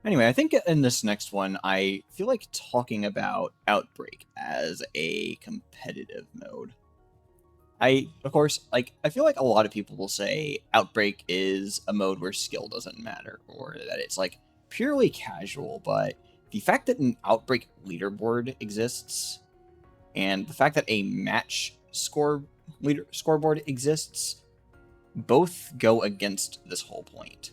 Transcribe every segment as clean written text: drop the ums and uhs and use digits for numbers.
Anyway, I think in this next one, I feel like talking about Outbreak as a competitive mode. Of course, I feel like a lot of people will say Outbreak is a mode where skill doesn't matter, or that it's like purely casual, but the fact that an Outbreak leaderboard exists, and the fact that a match scoreboard exists, both go against this whole point.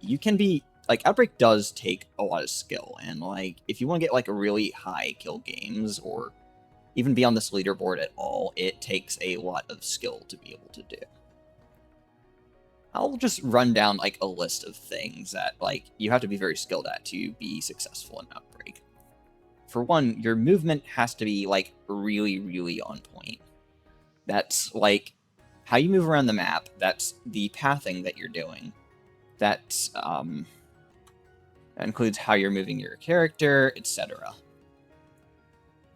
You can be Outbreak does take a lot of skill, and if you want to get really high kill games or even be on this leaderboard at all, it takes a lot of skill to be able to do. I'll just run down a list of things that you have to be very skilled at to be successful in Outbreak. For one, your movement has to be really, really on point. That's how you move around the map. That's the pathing that you're doing. That includes how you're moving your character, etc.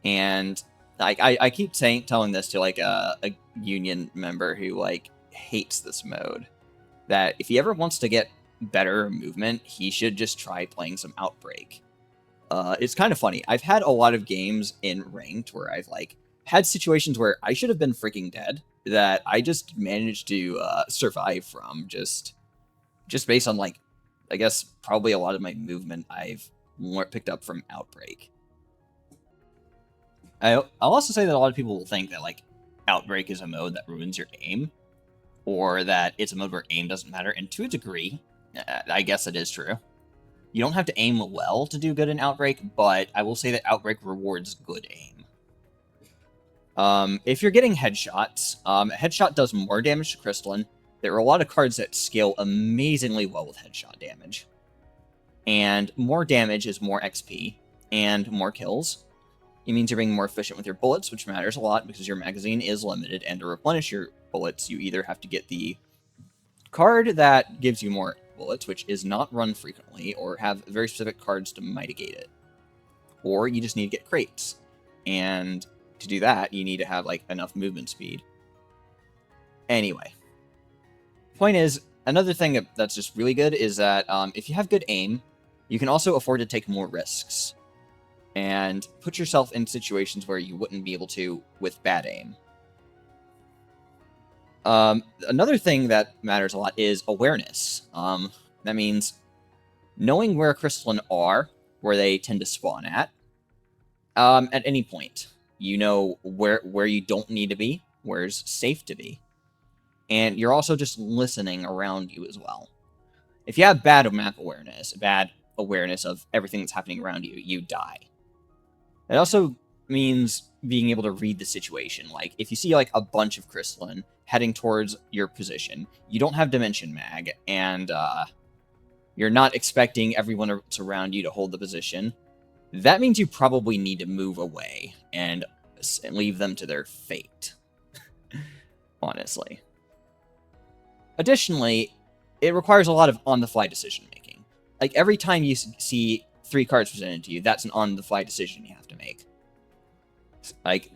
And I keep telling this to a union member who hates this mode, that if he ever wants to get better movement, he should just try playing some Outbreak. It's kind of funny. I've had a lot of games in ranked where I've had situations where I should have been freaking dead that I just managed to survive from just based on I guess probably a lot of my movement I've picked up from Outbreak. I'll also say that a lot of people will think that Outbreak is a mode that ruins your aim, or that it's a mode where aim doesn't matter, and to a degree, I guess it is true. You don't have to aim well to do good in Outbreak, but I will say that Outbreak rewards good aim. If you're getting headshots, headshot does more damage to Crystalline. There are a lot of cards that scale amazingly well with headshot damage. And more damage is more XP and more kills. It means you're being more efficient with your bullets, which matters a lot because your magazine is limited, and to replenish your bullets, you either have to get the card that gives you more bullets, which is not run frequently, or have very specific cards to mitigate it. Or you just need to get crates. And to do that, you need to have enough movement speed. Anyway. Point is, another thing that's just really good is that if you have good aim, you can also afford to take more risks and put yourself in situations where you wouldn't be able to with bad aim. Another thing that matters a lot is awareness. That means knowing where crystalline are, where they tend to spawn at any point. You know where you don't need to be, where's safe to be. And you're also just listening around you as well. If you have bad map awareness, bad awareness of everything that's happening around you, you die. It also means being able to read the situation. If you see a bunch of crystalline heading towards your position, you don't have dimension mag, and you're not expecting everyone that's around you to hold the position, that means you probably need to move away and leave them to their fate. Honestly. Additionally, it requires a lot of on-the-fly decision-making. Every time you see 3 cards presented to you, that's an on-the-fly decision you have to make.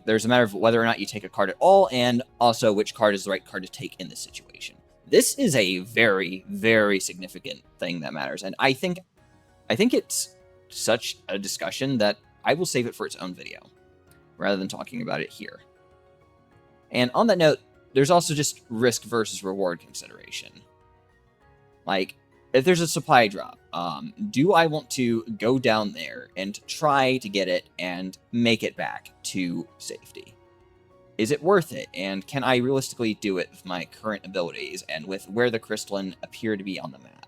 There's a matter of whether or not you take a card at all, and also which card is the right card to take in this situation. This is a very, very significant thing that matters, and I think it's such a discussion that I will save it for its own video, rather than talking about it here. And on that note, there's also just risk versus reward consideration. If there's a supply drop, do I want to go down there and try to get it and make it back to safety? Is it worth it? And can I realistically do it with my current abilities and with where the crystalline appear to be on the map?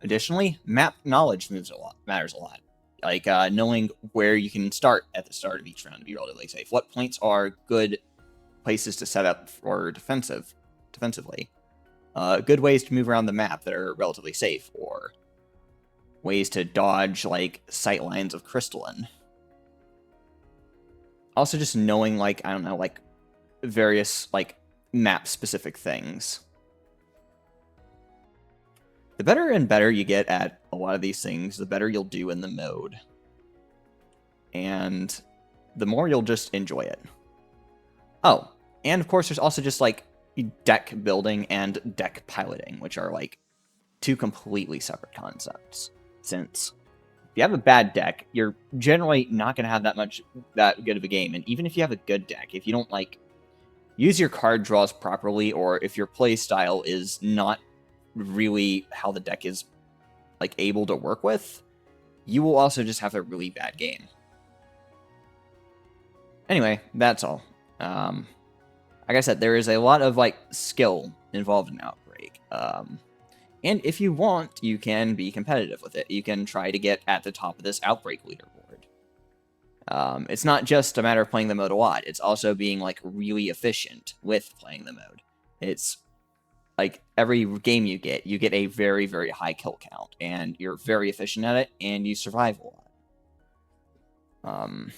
Additionally, map knowledge matters a lot. Knowing where you can start at the start of each round to be relatively safe. What points are good places to set up for defensively? Good ways to move around the map that are relatively safe, or ways to dodge sight lines of crystalline. Also, just knowing I don't know, various map specific things. The better and better you get at a lot of these things, the better you'll do in the mode. And the more you'll just enjoy it. Oh, and of course there's also just deck building and deck piloting, which are like two completely separate concepts. Since if you have a bad deck, you're generally not going to have that good of a game. And even if you have a good deck, if you don't like use your card draws properly, or if your play style is not really how the deck is like able to work with, you will also just have a really bad game. Anyway, that's all. Like I said, there is a lot of like skill involved in Outbreak. And if you want, you can be competitive with it. You can try to get at the top of this Outbreak leaderboard. It's not just a matter of playing the mode a lot. It's also being like really efficient with playing the mode. It's like every game you get a very, very high kill count, and you're very efficient at it, and you survive a lot.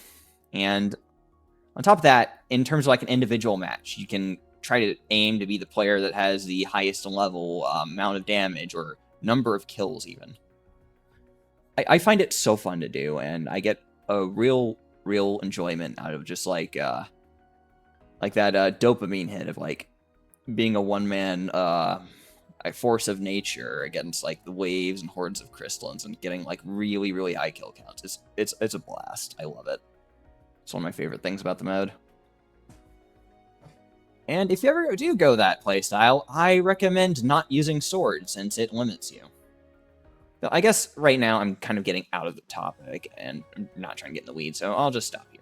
And on top of that, in terms of like an individual match, you can try to aim to be the player that has the highest level amount of damage or number of kills even. I find it so fun to do, and I get a real enjoyment out of just like that dopamine hit of like being a one-man force of nature against like the waves and hordes of crystallines and getting like really high kill counts. It's a blast. I love it. It's one of my favorite things about the mode. And if you ever do go that playstyle, I recommend not using swords since it limits you. But I guess right now I'm kind of getting out of the topic and I'm not trying to get in the weeds, so I'll just stop here.